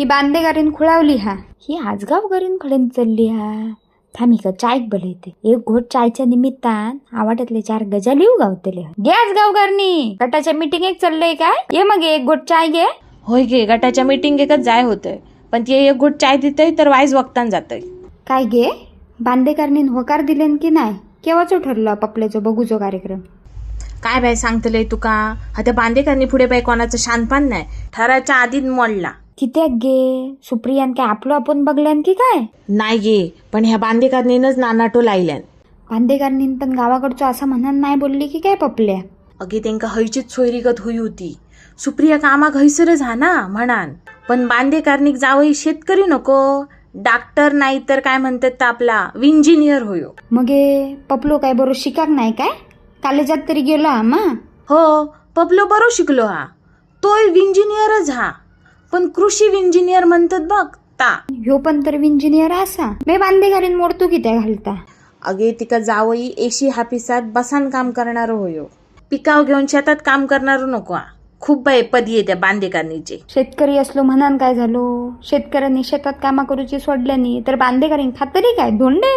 ही बांदेगारीन खुळावली हा. ही आजगाव करीन खडेन चालली हा. थांब का चाय बोलते. एक घोट चायच्या निमित्तान आवाट्यातले 4 गजाली गावतले. घे आजगाव करणी गटाच्या मीटिंग एक चाललंय काय. ये मग एक घोट चाय घे. होय गे, गटाच्या मीटिंग एकच जाय होतंय, पण ते एक घोट चाय देतय तर वाईज वक्तान जातय. काय घे बांदेकरणीन होकार दिलेन की नाही. केव्हाचो ठरलं पपल्याचो बघूचो कार्यक्रम. काय बाय सांगतलंय तुका. आता बांदेकरनी पुढे बाय कोणाचं शानपान नाही, ठराच्या आधीच मोडला. कित्याक गे सुप्रियान काय आपलं आपण बघल्यान की काय. नाही गे, पण ह्या बांदेकरणीनच नानाटो लायल्यान. बांदेकरणीन पण गावाकडचं असं म्हणून नाही बोलली की काय पपल्या. अगे त्यांका हयचीच सोयरीगत होई होती. सुप्रिया कामाक हयसरच हा ना म्हणान, पण बांदेकरणीक जावई शेतकरी नको, डॉक्टर नाही तर काय म्हणतात तर आपला इंजिनियर होयो. मग पपलो काय बरोबर शिकाक नाही काय. कॉलेजात तरी गेलो आम्हा. हो, पपलो बरो शिकलो हा, तोय इंजिनियरच हा, पण कृषी इंजिनियर म्हणतात बघ ता. ह्यो पण तर इंजिनियर असा. बे बांदेकरीन मोडतो की त्या घालता. अगे तिका जावई एशी हापिसात बसान काम करणार होयो, पिकाव घेऊन शेतात काम करणार नको हा. खूप बाय पदी येत्या बांदेकरणीचे. शेतकरी असलो म्हणान काय झालो. शेतकऱ्यांनी शेतात कामा करूची सोडल्यानी तर बांदेकरीन खातरी काय धोंडे.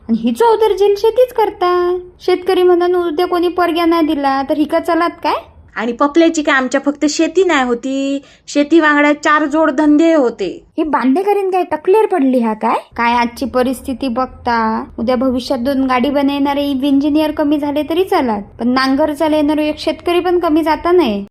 आणि हिचो उदरजील शेतीच करता. शेतकरी म्हणून उद्या कोणी परग्या नाही दिला तर हिका चलात काय. आणि पपल्याची काय आमच्या फक्त शेती नाही होती, शेती वांगड्या 4 जोड धंदे होते. हे बांदेकरीन काय टकलेर पडली हा काय. काय आजची परिस्थिती बघता उद्या भविष्यात 2 गाडी बनवणारे इंजिनियर कमी झाले तरी चालत, पण नांगर चालवणारे एक शेतकरी पण कमी जाता नाही.